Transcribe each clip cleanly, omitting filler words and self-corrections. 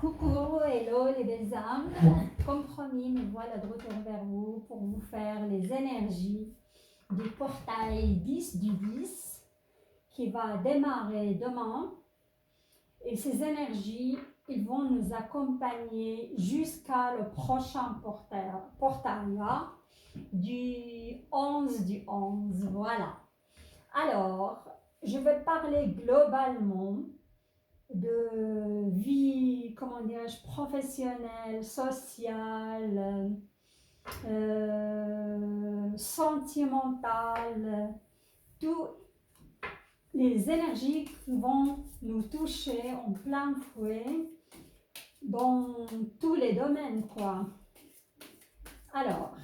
Coucou, hello les belles âmes. Comme promis, me voilà de retour vers vous pour vous faire les énergies du portail 10 du 10 qui va démarrer demain. Et ces énergies, ils vont nous accompagner jusqu'à le prochain portail là, du 11 du 11. Voilà. Alors, je vais parler globalement de vie, comment dirais-je, professionnelle, sociale, sentimentale, toutes les énergies qui vont nous toucher en plein fouet dans tous les domaines, quoi. Alors,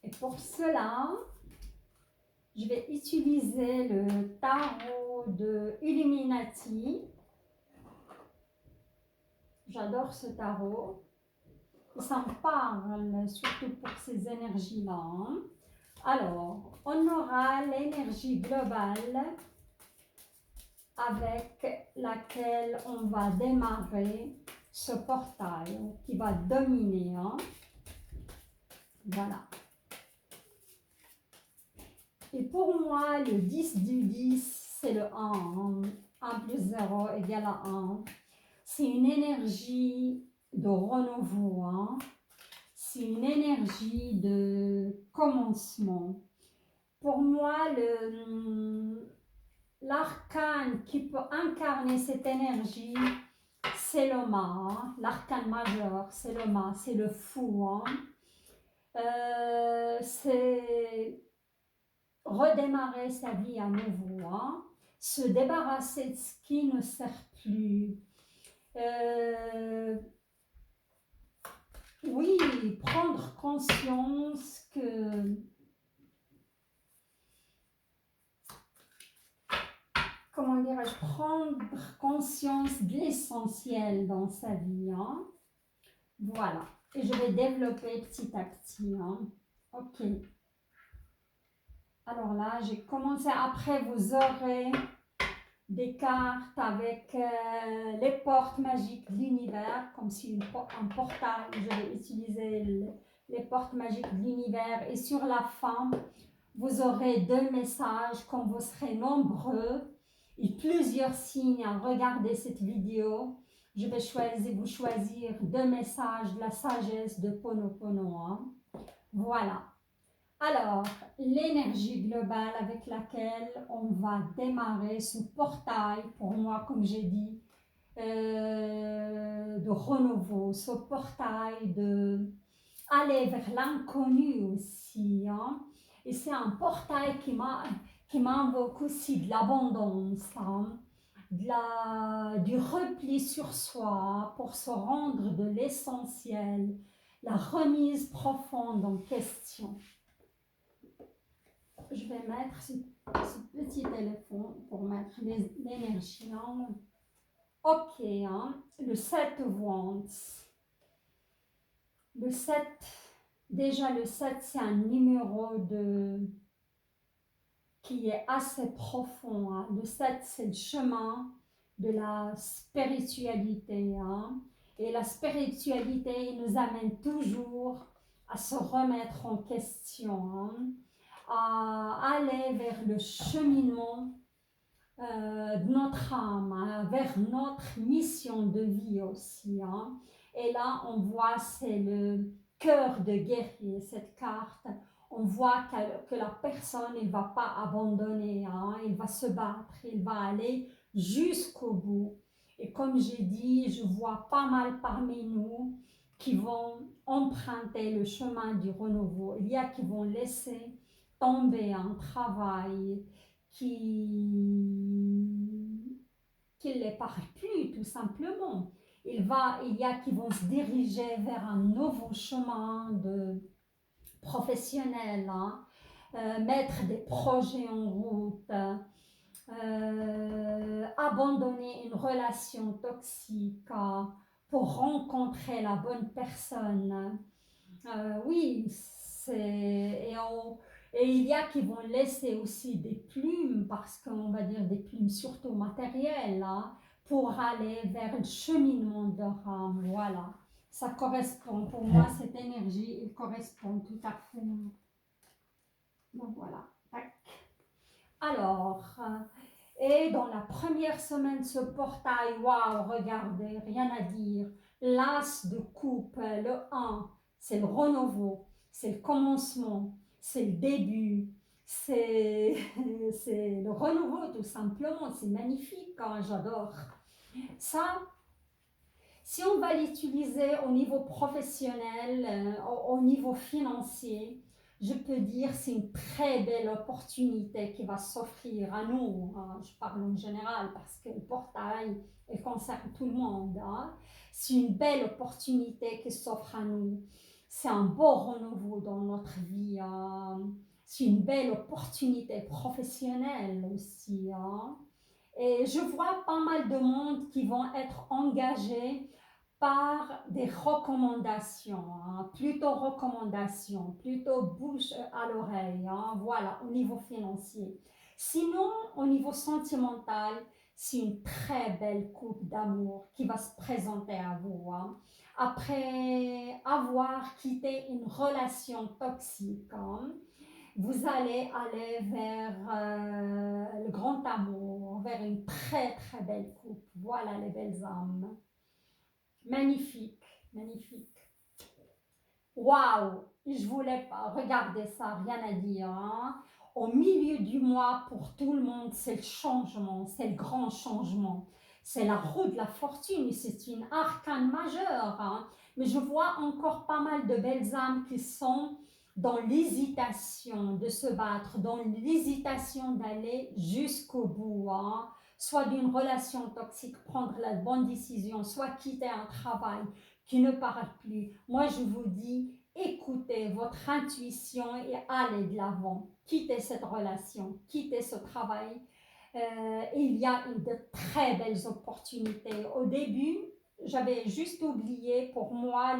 et pour cela, je vais utiliser le tarot de Illuminati. J'adore ce tarot. Ça me parle surtout pour ces énergies-là. Hein. Alors, on aura l'énergie globale avec laquelle on va démarrer ce portail qui va dominer. Hein. Voilà. Et pour moi, le 10 du 10, c'est le 1. Hein. 1 plus 0 égale à 1. C'est une énergie de renouveau. Hein. C'est une énergie de commencement. Pour moi, l'arcane qui peut incarner cette énergie, c'est le mât. Hein. L'arcane majeur, c'est le mât, c'est le fou. Hein. C'est redémarrer sa vie à nouveau, hein. Se débarrasser de ce qui ne sert plus. Oui, prendre conscience que comment dirais-je, prendre conscience de l'essentiel dans sa vie. Hein. Voilà. Et je vais développer petit à petit. Hein. Ok. Alors là, j'ai commencé. Après, vous aurez des cartes avec les portes magiques de l'univers, comme si un portail. Je vais utiliser les portes magiques de l'univers. Et sur la fin, vous aurez 2 messages, comme vous serez nombreux et plusieurs signes à regarder cette vidéo. Je vais vous choisir 2 messages de la sagesse de Ponopono. Hein. Voilà. Alors, l'énergie globale avec laquelle on va démarrer ce portail, pour moi, comme j'ai dit, de renouveau, ce portail de aller vers l'inconnu aussi. Hein. Et c'est un portail qui m'invoque aussi de l'abondance, hein, du repli sur soi pour se rendre de l'essentiel, la remise profonde en question. Je vais mettre ce petit téléphone pour mettre l'énergie. Hein. Ok, hein. Le 7 Wands. Le 7, déjà le 7, c'est un numéro qui est assez profond. Hein. Le 7, c'est le chemin de la spiritualité. Hein. Et la spiritualité nous amène toujours à se remettre en question, hein, à aller vers le cheminement de notre âme, hein, vers notre mission de vie aussi. Hein. Et là, on voit, c'est le cœur de guerrier, cette carte. On voit que la personne, il ne va pas abandonner, hein, il va se battre, il va aller jusqu'au bout. Et comme j'ai dit, je vois pas mal parmi nous qui vont emprunter le chemin du renouveau. Il y a qui vont laisser tomber un travail qui ne les parle plus, tout simplement. Il y a qui vont se diriger vers un nouveau chemin professionnel, hein, mettre des projets en route, abandonner une relation toxique pour rencontrer la bonne personne. Oui, et il y a qui vont laisser aussi des plumes, parce qu'on va dire des plumes surtout matérielles, hein, pour aller vers le cheminement de rame. Voilà, ça correspond pour moi, cette énergie, il correspond tout à fait. Donc voilà. Alors, et dans la première semaine, ce portail, waouh, regardez, rien à dire. L'as de coupe, le 1, c'est le renouveau, c'est le commencement, c'est le début, c'est le renouveau tout simplement, c'est magnifique, hein, j'adore. Ça, si on va l'utiliser au niveau professionnel, au niveau financier, je peux dire c'est une très belle opportunité qui va s'offrir à nous. Hein. Je parle en général parce que le portail il concerne tout le monde. Hein. C'est une belle opportunité qui s'offre à nous. C'est un beau renouveau dans notre vie. Hein. C'est une belle opportunité professionnelle aussi. Hein. Et je vois pas mal de monde qui vont être engagés par des recommandations, hein, plutôt bouche à l'oreille, hein, voilà, au niveau financier. Sinon, au niveau sentimental, c'est une très belle coupe d'amour qui va se présenter à vous. Hein, après avoir quitté une relation toxique. Hein, vous allez aller vers le grand amour, vers une très très belle coupe. Voilà les belles âmes. Magnifique, magnifique. Waouh, je voulais pas regarder ça, rien à dire. Hein. Au milieu du mois, pour tout le monde, c'est le changement, c'est le grand changement. C'est la roue de la fortune, c'est une arcane majeure. Hein. Mais je vois encore pas mal de belles âmes qui sont dans l'hésitation de se battre, dans l'hésitation d'aller jusqu'au bout. Hein. Soit d'une relation toxique, prendre la bonne décision, soit quitter un travail qui ne parle plus. Moi, je vous dis, écoutez votre intuition et allez de l'avant. Quittez cette relation, quittez ce travail. Il y a de très belles opportunités. Au début, j'avais juste oublié, pour moi,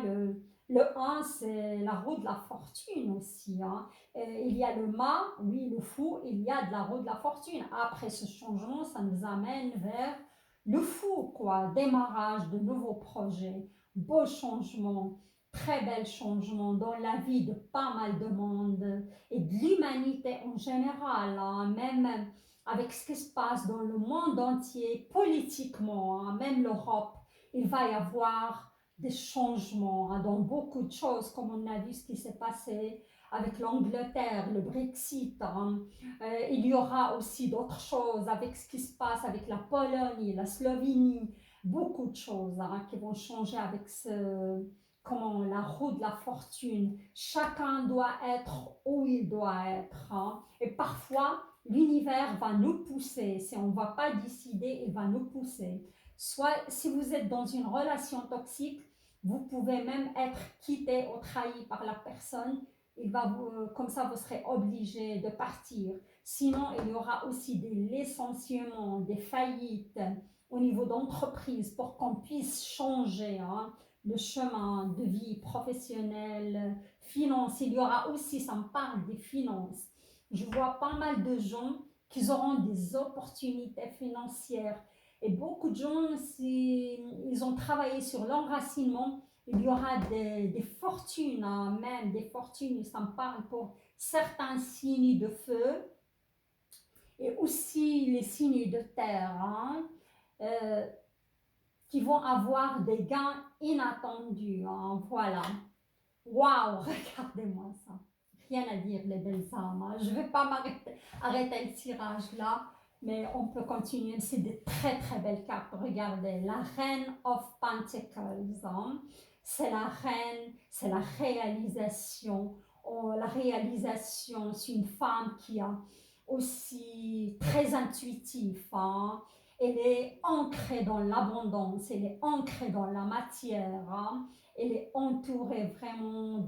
le 1, c'est la roue de la fortune aussi. Hein. Il y a le mât, oui, le fou, il y a de la roue de la fortune. Après ce changement, ça nous amène vers le fou, quoi. Démarrage de nouveaux projets, beaux changements, très bel changement dans la vie de pas mal de monde et de l'humanité en général, hein, même avec ce qui se passe dans le monde entier, politiquement, hein, même l'Europe, il va y avoir des changements hein, dans beaucoup de choses, comme on a vu ce qui s'est passé avec l'Angleterre, le Brexit. Hein. Il y aura aussi d'autres choses avec ce qui se passe avec la Pologne, la Slovénie, beaucoup de choses hein, qui vont changer avec comment, la roue de la fortune. Chacun doit être où il doit être. Hein. Et parfois, l'univers va nous pousser. Si on ne va pas décider, il va nous pousser. Soit si vous êtes dans une relation toxique, vous pouvez même être quitté ou trahi par la personne. Comme ça, vous serez obligé de partir. Sinon, il y aura aussi des licenciements, des faillites au niveau d'entreprise pour qu'on puisse changer hein, le chemin de vie professionnelle, finance. Il y aura aussi, ça me parle des finances. Je vois pas mal de gens qui auront des opportunités financières. Et beaucoup de gens, ils ont travaillé sur l'enracinement, il y aura des fortunes, hein, même des fortunes, ça me parle pour certains signes de feu et aussi les signes de terre, hein, qui vont avoir des gains inattendus. Hein, voilà. Waouh, regardez-moi ça. Rien à dire, les belles âmes. Hein. Je ne vais pas arrêter le tirage là, mais on peut continuer. C'est des très très belles cartes. Regardez, la Reine of Pentacles. Hein. C'est la reine, c'est la réalisation. La réalisation, c'est une femme qui a aussi très intuitif. Hein. Elle est ancrée dans l'abondance, elle est ancrée dans la matière. Hein. Elle est entourée vraiment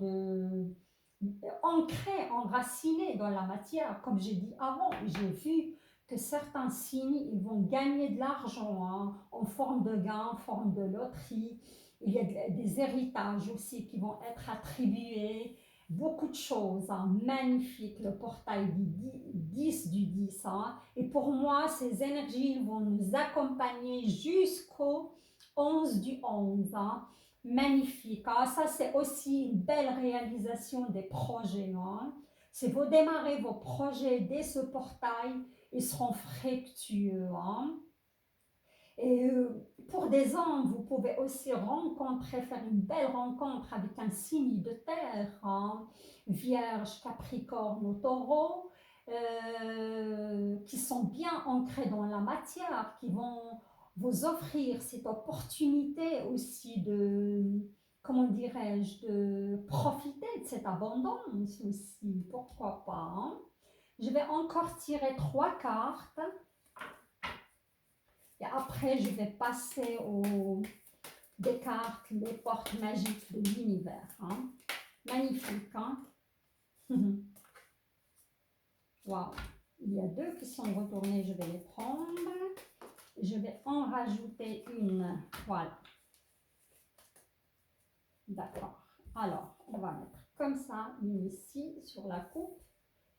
ancrée, enracinée dans la matière. Comme j'ai dit avant, j'ai vu que certains signes, ils vont gagner de l'argent hein, en forme de gain, en forme de loterie. Il y a des héritages aussi qui vont être attribués. beaucoup de choses, hein, magnifique, le portail du 10 du 10. Hein, et pour moi, ces énergies vont nous accompagner jusqu'au 11 du 11. Hein, magnifique. Hein, ça, c'est aussi une belle réalisation des projets. Hein. Si vous démarrez vos projets dès ce portail, ils seront fructueux. Hein. Et pour des hommes, vous pouvez aussi rencontrer, faire une belle rencontre avec un signe de terre, hein, Vierge, Capricorne ou Taureau, qui sont bien ancrés dans la matière, qui vont vous offrir cette opportunité aussi de, comment dirais-je, de profiter de cette abondance aussi, pourquoi pas. Hein. Je vais encore tirer 3 cartes. Et après, je vais passer aux des cartes, les portes magiques de l'univers. Hein. Magnifique, hein? Wow. Il y a 2 qui sont retournées, je vais les prendre. Je vais en rajouter une. Voilà. D'accord. Alors, on va mettre comme ça, une ici sur la coupe,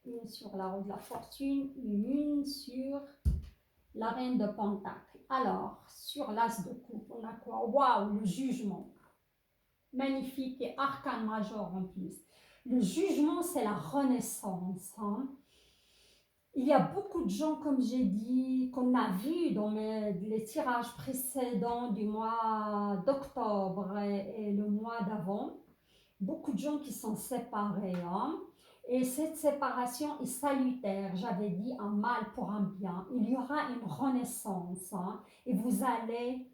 une sur la roue de la fortune, une sur la reine de Pentacle. Alors, sur l'as de coupe, on a quoi? Waouh, le jugement. Magnifique et arcane majeur en plus. Le jugement, c'est la renaissance. Hein. Il y a beaucoup de gens, comme j'ai dit, qu'on a vu dans les tirages précédents du mois d'octobre et le mois d'avant. Beaucoup de gens qui sont séparés. Hein. Et cette séparation est salutaire. J'avais dit un mal pour un bien. Il y aura une renaissance. Hein. Et vous allez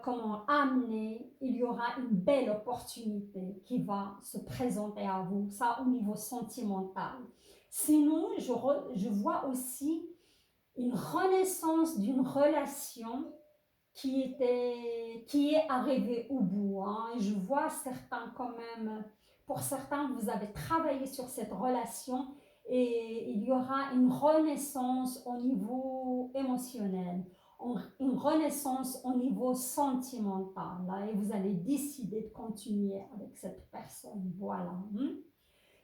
comment amener, il y aura une belle opportunité qui va se présenter à vous, ça au niveau sentimental. Sinon, je vois aussi une renaissance d'une relation qui est arrivée au bout. Hein. Je vois certains quand même, pour certains, vous avez travaillé sur cette relation et il y aura une renaissance au niveau émotionnel, une renaissance au niveau sentimental. Là, et vous allez décider de continuer avec cette personne. Voilà.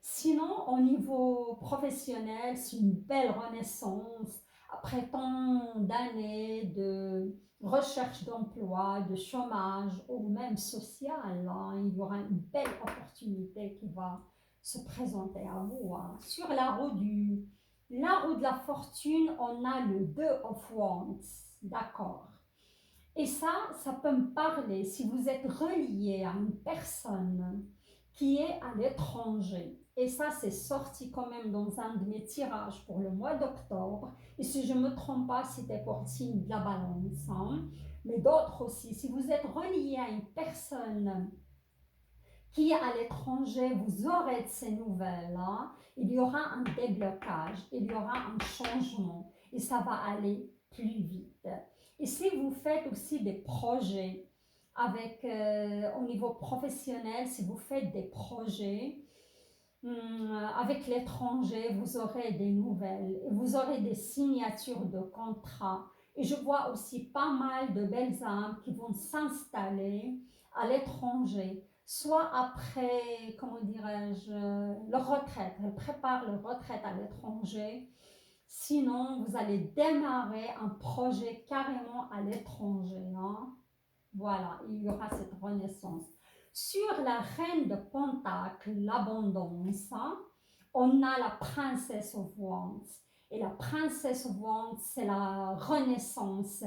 Sinon, au niveau professionnel, c'est une belle renaissance. Après tant d'années de recherche d'emploi, de chômage ou même social, hein, il y aura une belle opportunité qui va se présenter à vous. Hein. Sur la roue de la fortune, on a le 2 of Wands. D'accord. Et ça peut me parler si vous êtes relié à une personne qui est à l'étranger. Et ça, c'est sorti quand même dans un de mes tirages pour le mois d'octobre. Et si je ne me trompe pas, c'était pour le signe de la balance. Hein. Mais d'autres aussi. Si vous êtes relié à une personne qui est à l'étranger, vous aurez de ces nouvelles. Hein. Il y aura un déblocage, il y aura un changement. Et ça va aller plus vite. Et si vous faites aussi des projets avec, au niveau professionnel, si vous faites des projets avec l'étranger, vous aurez des nouvelles, vous aurez des signatures de contrats. Et je vois aussi pas mal de belles âmes qui vont s'installer à l'étranger, soit après, comment dirais-je, leur retraite. Elles préparent leur retraite à l'étranger. Sinon, vous allez démarrer un projet carrément à l'étranger. Hein. Voilà, il y aura cette renaissance. Sur la reine de Pentacle, l'abondance, hein, on a la princesse of Wands. Et la princesse of Wands, c'est la renaissance,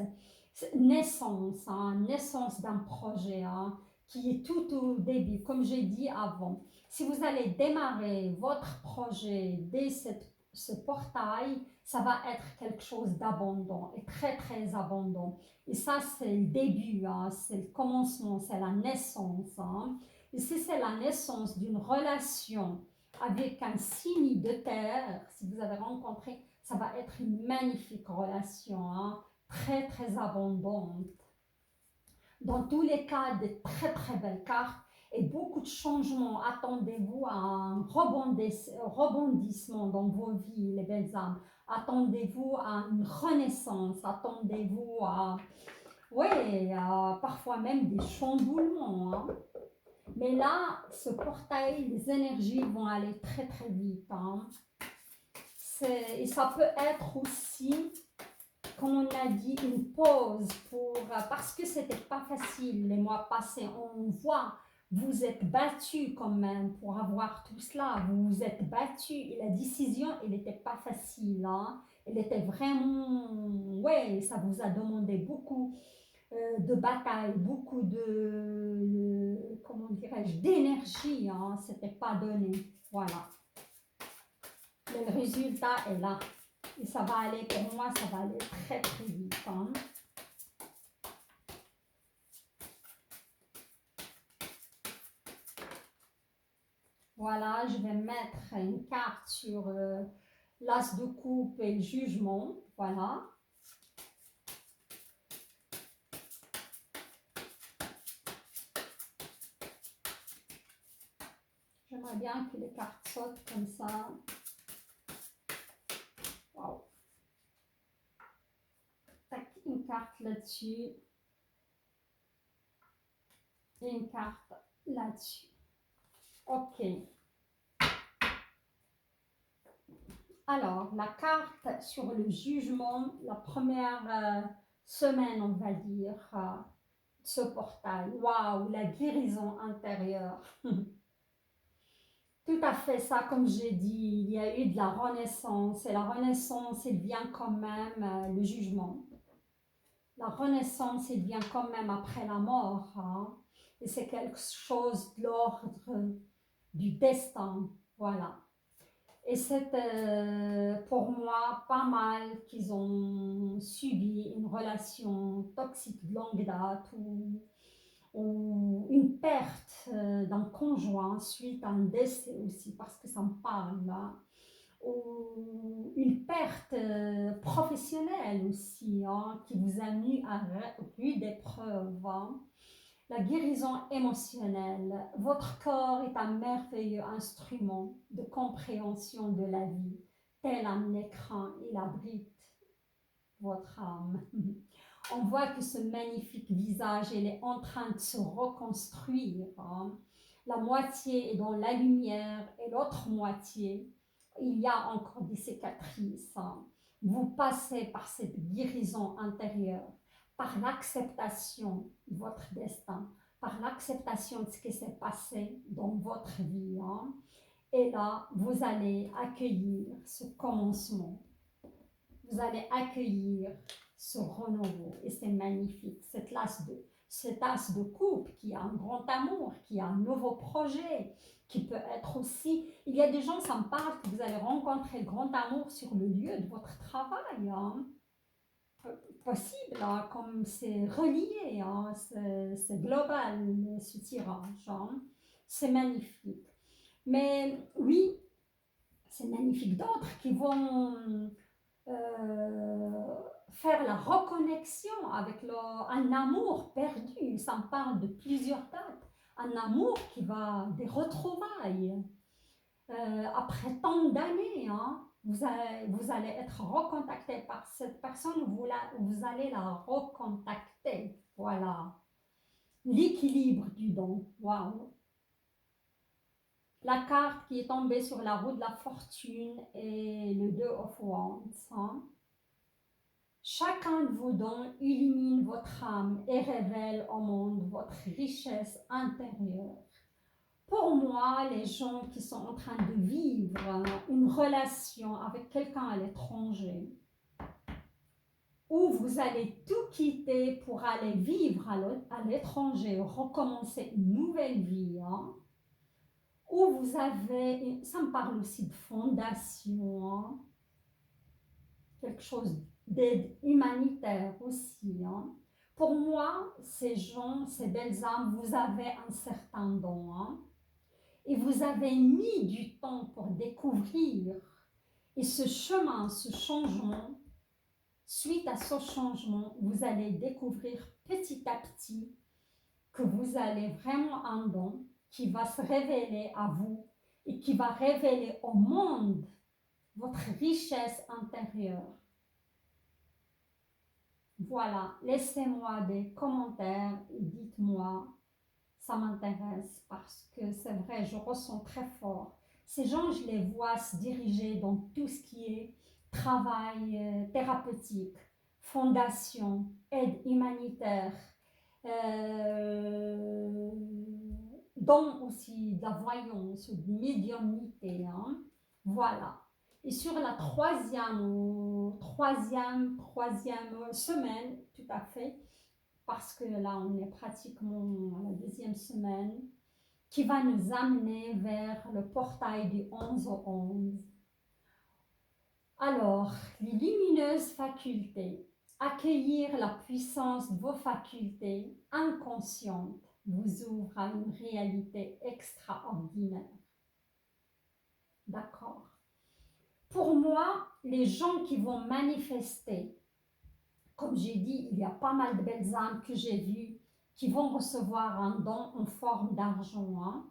naissance, hein, naissance d'un projet hein, qui est tout au début, comme j'ai dit avant. Si vous allez démarrer votre projet dès ce portail, ça va être quelque chose d'abondant et très très abondant. Et ça, c'est le début, hein, c'est le commencement, c'est la naissance. Hein. Et si c'est la naissance d'une relation avec un signe de terre, si vous avez rencontré, ça va être une magnifique relation, hein, très très abondante. Dans tous les cas, des très très belles cartes et beaucoup de changements. Attendez-vous à un rebondissement dans vos vies, les belles âmes. Attendez-vous à une renaissance. Attendez-vous à, oui, parfois même des chamboulements. Hein. Mais là, ce portail, les énergies vont aller très très vite. Hein. Et ça peut être aussi, comme on a dit, une pause parce que c'était pas facile les mois passés. On voit, vous êtes battu quand même pour avoir tout cela. Vous vous êtes battu et la décision, elle n'était pas facile. Hein. Elle était vraiment, ouais, ça vous a demandé beaucoup de bataille, beaucoup comment dirais-je, d'énergie. Hein. C'était pas donné. Voilà. Mais le résultat est là. Et ça va aller, pour moi, ça va aller très très vite. Hein. Voilà, je vais mettre une carte sur l'as de coupe et le jugement. Voilà. J'aimerais bien que les cartes sautent comme ça. Wow. Tac, une carte là-dessus. Et une carte là-dessus. Ok. Alors, la carte sur le jugement, la première semaine, on va dire, ce portail. Waouh, la guérison intérieure. Tout à fait ça, comme j'ai dit, il y a eu de la renaissance. Et la renaissance, il vient quand même le jugement. La renaissance, il vient quand même après la mort. Hein, et c'est quelque chose de l'ordre du destin. Voilà. Et c'est pour moi pas mal qu'ils ont subi une relation toxique de longue date ou une perte d'un conjoint suite à un décès aussi, parce que ça me parle là, ou une perte professionnelle aussi, hein, qui vous a mis à rude épreuve. Hein. La guérison émotionnelle. Votre corps est un merveilleux instrument de compréhension de la vie. Tel un écran, il abrite votre âme. On voit que ce magnifique visage, il est en train de se reconstruire. Hein. La moitié est dans la lumière et l'autre moitié, il y a encore des cicatrices. Hein. Vous passez par cette guérison intérieure, par l'acceptation de votre destin, par l'acceptation de ce qui s'est passé dans votre vie. Hein. Et là, vous allez accueillir ce commencement. Vous allez accueillir ce renouveau et c'est magnifique. Cette as de coupe qui a un grand amour, qui a un nouveau projet, qui peut être aussi... Il y a des gens, ça me parle, que vous allez rencontrer le grand amour sur le lieu de votre travail. Hein. Possible, hein, comme c'est relié, hein, c'est global ce tirage. Hein. C'est magnifique. Mais oui, c'est magnifique. D'autres qui vont faire la reconnexion avec un amour perdu. Ça me parle de plusieurs dates. Un amour qui va, des retrouvailles. Après tant d'années, hein, vous allez être recontacté par cette personne, vous allez la recontacter. Voilà. L'équilibre du don. Waouh. La carte qui est tombée sur la roue de la fortune est le 2 of Wands. Hein. Chacun de vos dons illumine votre âme et révèle au monde votre richesse intérieure. Pour moi, les gens qui sont en train de vivre une relation avec quelqu'un à l'étranger, où vous allez tout quitter pour aller vivre à l'étranger, recommencer une nouvelle vie, hein, où vous avez, ça me parle aussi de fondation, hein, quelque chose d'aide humanitaire aussi. Hein. Pour moi, ces gens, ces belles âmes, vous avez un certain don. Hein, et vous avez mis du temps pour découvrir. Et ce chemin, ce changement, suite à ce changement, vous allez découvrir petit à petit que vous avez vraiment un don qui va se révéler à vous et qui va révéler au monde votre richesse intérieure. Voilà, laissez-moi des commentaires et dites-moi ça m'intéresse parce que c'est vrai, je ressens très fort. Ces gens, je les vois se diriger dans tout ce qui est travail thérapeutique, fondation, aide humanitaire, euh, don aussi de la voyance ou de médiumnité. Hein. Voilà. Et sur la troisième semaine, tout à fait, parce que là, on est pratiquement à la deuxième semaine, qui va nous amener vers le portail du 11 au 11. Alors, les lumineuses facultés, accueillir la puissance de vos facultés inconscientes vous ouvre à une réalité extraordinaire. D'accord. Pour moi, les gens qui vont manifester, comme j'ai dit, il y a pas mal de belles âmes que j'ai vues qui vont recevoir un don en forme d'argent, hein,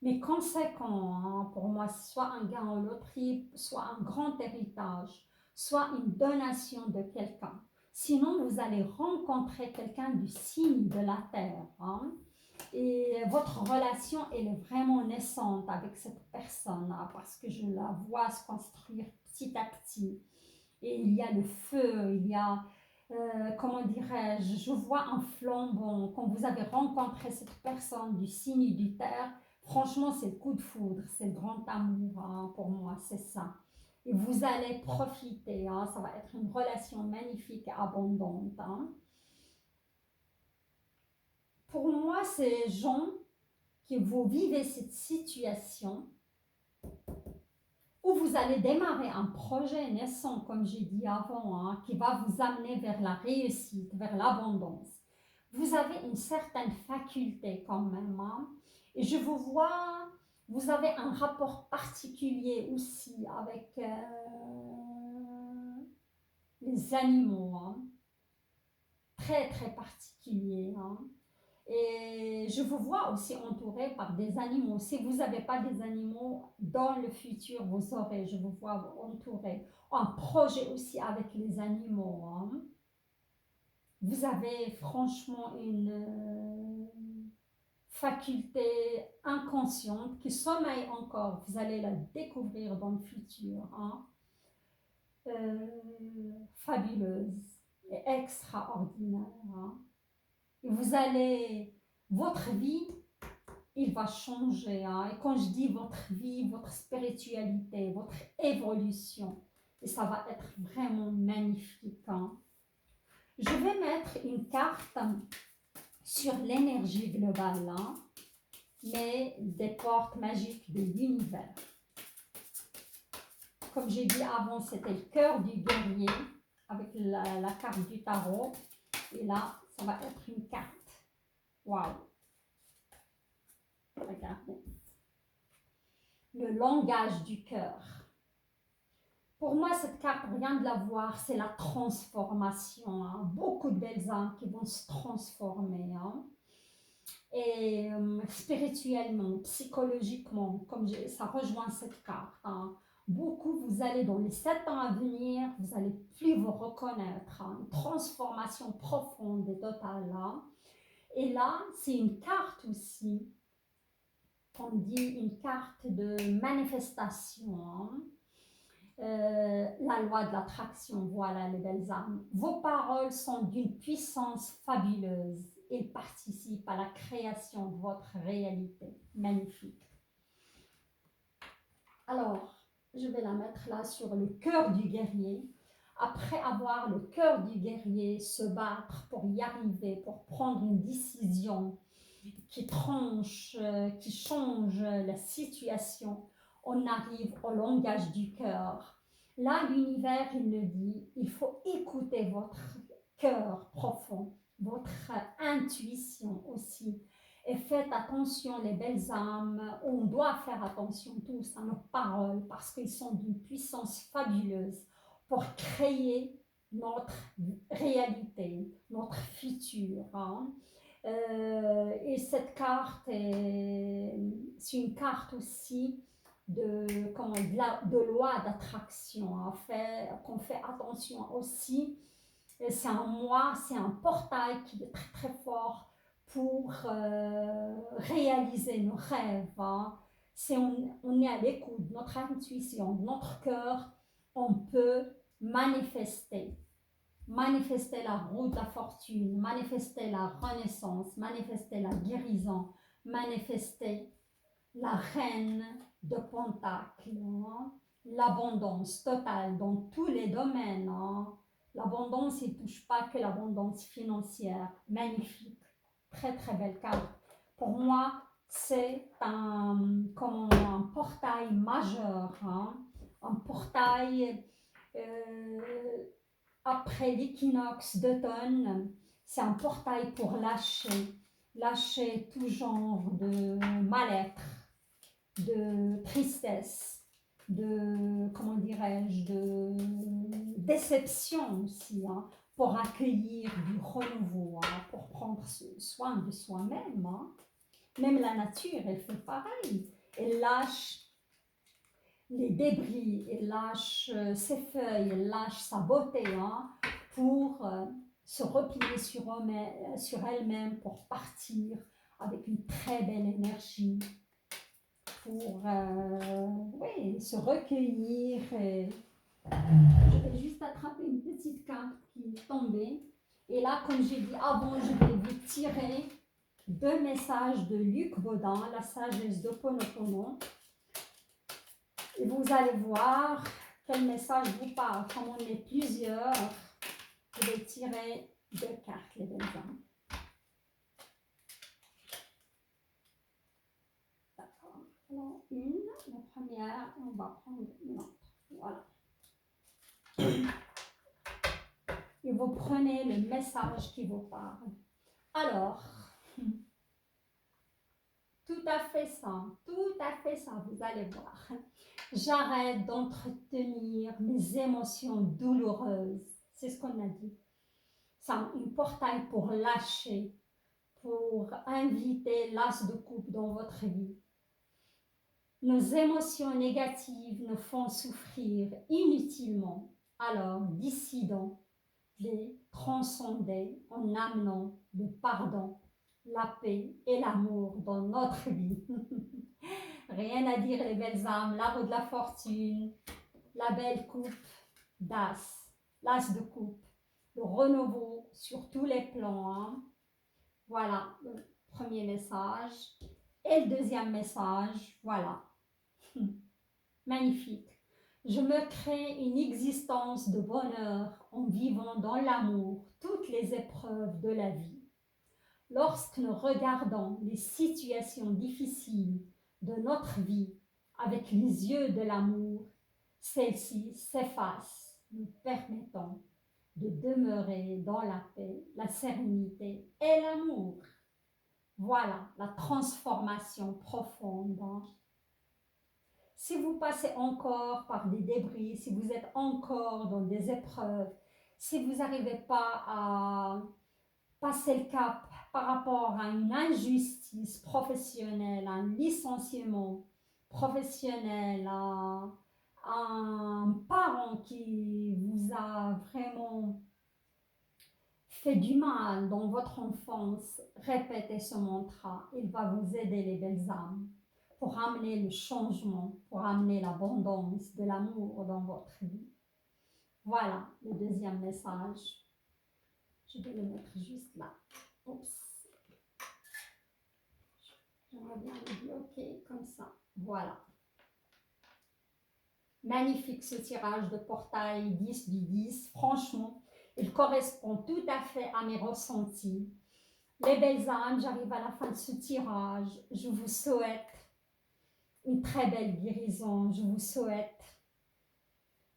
mais conséquent, hein, pour moi, soit un gain en loterie, soit un grand héritage, soit une donation de quelqu'un. Sinon, vous allez rencontrer quelqu'un du signe de la terre. Hein, et votre relation, elle est vraiment naissante avec cette personne-là, parce que je la vois se construire petit à petit. Et il y a le feu, il y a, comment dirais-je, je vois un flambant. Quand vous avez rencontré cette personne du signe du terre, franchement, c'est le coup de foudre, c'est le grand amour, hein, pour moi, c'est ça. Et vous allez profiter, hein, ça va être une relation magnifique et abondante. Hein. Pour moi, ces gens que vous vivez cette situation où vous allez démarrer un projet naissant, comme j'ai dit avant, hein, qui va vous amener vers la réussite, vers l'abondance. Vous avez une certaine faculté quand même. Hein, et je vous vois, vous avez un rapport particulier aussi avec les animaux. Hein, très, très particulier. Hein. Et je vous vois aussi entouré par des animaux. Si vous n'avez pas des animaux, dans le futur, vous aurez, je vous vois entouré. Un projet aussi avec les animaux. Hein. Vous avez franchement une faculté inconsciente qui sommeille encore. Vous allez la découvrir dans le futur. Hein. Fabuleuse et extraordinaire. Hein. Et vous allez, votre vie, il va changer. Hein. Et quand je dis votre vie, votre spiritualité, votre évolution, et ça va être vraiment magnifique. Hein. Je vais mettre une carte sur l'énergie globale, hein, mais des portes magiques de l'univers. Comme j'ai dit avant, c'était le cœur du guerrier avec la carte du tarot. Et là, ça va être une carte. Waouh! Regardez. Le langage du cœur. Pour moi, cette carte, rien de la voir, c'est la transformation. Hein. Beaucoup de belles âmes qui vont se transformer. Hein. Et spirituellement, psychologiquement, comme ça rejoint cette carte. Hein. Beaucoup, vous allez dans les 7 ans à venir, vous n'allez plus vous reconnaître. Hein. Une transformation profonde et totale. Hein. Et là, c'est une carte aussi. On dit une carte de manifestation. Hein. La loi de l'attraction, voilà les belles âmes. Vos paroles sont d'une puissance fabuleuse. Elles participent à la création de votre réalité. Magnifique. Alors, je vais la mettre là sur le cœur du guerrier. Après avoir le cœur du guerrier se battre pour y arriver, pour prendre une décision qui tranche, qui change la situation, on arrive au langage du cœur. Là, l'univers, il nous dit, il faut écouter votre cœur profond, votre intuition aussi. Et faites attention, les belles âmes, on doit faire attention tous à nos paroles parce qu'ils sont d'une puissance fabuleuse pour créer notre réalité, notre futur. Hein. Et cette carte, c'est une carte aussi de loi d'attraction. En fait, qu'on fait attention aussi. C'est un moi, c'est un portail qui est très très fort pour réaliser nos rêves. Hein. Si on est à l'écoute de notre intuition, de notre cœur, on peut manifester. Manifester la roue de la fortune, manifester la renaissance, manifester la guérison, manifester la reine de Pentacle, hein. L'abondance totale dans tous les domaines. Hein. L'abondance, il ne touche pas que l'abondance financière. Magnifique, très très belle carte. Pour moi, c'est un portail majeur, hein. Un portail après l'équinoxe d'automne. C'est un portail pour lâcher tout genre de mal-être, de tristesse, comment dirais-je, de déception aussi, hein, pour accueillir du renouveau, hein, pour prendre soin de soi-même. Hein. Même la nature, elle fait pareil. Elle lâche les débris, elle lâche ses feuilles, elle lâche sa beauté, hein, pour se replier sur elle-même, pour partir avec une très belle énergie, pour oui, se recueillir. Je vais juste attraper une petite carte qui est tombée. Et là, comme j'ai dit avant, je vais vous tirer 2 messages de Luc Baudin, la sagesse d'Ho'oponopono. Et vous allez voir quel message vous parle. Comme on est plusieurs, je vais tirer 2 cartes, les belles âmes. D'accord. Alors, la première, on va prendre une autre. Voilà. Et vous prenez le message qui vous parle. Alors, tout à fait ça, vous allez voir. J'arrête d'entretenir mes émotions douloureuses. C'est ce qu'on a dit. C'est un portail pour lâcher, pour inviter l'as de coupe dans votre vie. Nos émotions négatives nous font souffrir inutilement. Alors, décidons de les transcender en amenant le pardon, la paix et l'amour dans notre vie. Rien à dire, les belles âmes, la roue de la fortune, la belle coupe d'as, l'as de coupe, le renouveau sur tous les plans. Hein. Voilà le premier message. Et le deuxième message, voilà. Magnifique. Je me crée une existence de bonheur en vivant dans l'amour toutes les épreuves de la vie. Lorsque nous regardons les situations difficiles de notre vie avec les yeux de l'amour, celles-ci s'effacent, nous permettant de demeurer dans la paix, la sérénité et l'amour. Voilà la transformation profonde. Si vous passez encore par des débris, si vous êtes encore dans des épreuves, si vous n'arrivez pas à passer le cap par rapport à une injustice professionnelle, à un licenciement professionnel, à un parent qui vous a vraiment fait du mal dans votre enfance, répétez ce mantra, il va vous aider, les belles âmes, pour amener le changement, pour amener l'abondance de l'amour dans votre vie. Voilà le deuxième message. Je vais le mettre juste là. Oups. J'aimerais bien le bloquer comme ça. Voilà. Magnifique ce tirage de portail 10 du 10. Franchement, il correspond tout à fait à mes ressentis. Les belles âmes, j'arrive à la fin de ce tirage. Je vous souhaite une très belle guérison. Je vous souhaite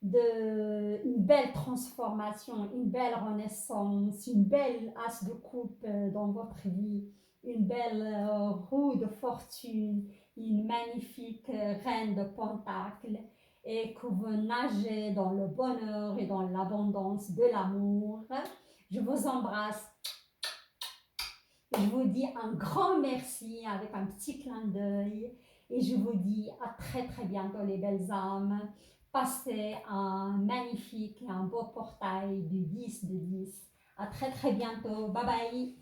une belle transformation, une belle renaissance, une belle as de coupe dans votre vie, une belle roue de fortune, une magnifique reine de pentacle, et que vous nagez dans le bonheur et dans l'abondance de l'amour. Je vous embrasse. Je vous dis un grand merci avec un petit clin d'œil et je vous dis à très très bientôt, les belles âmes. Passez un magnifique et un beau portail du 10 de 10. À très très bientôt. Bye bye.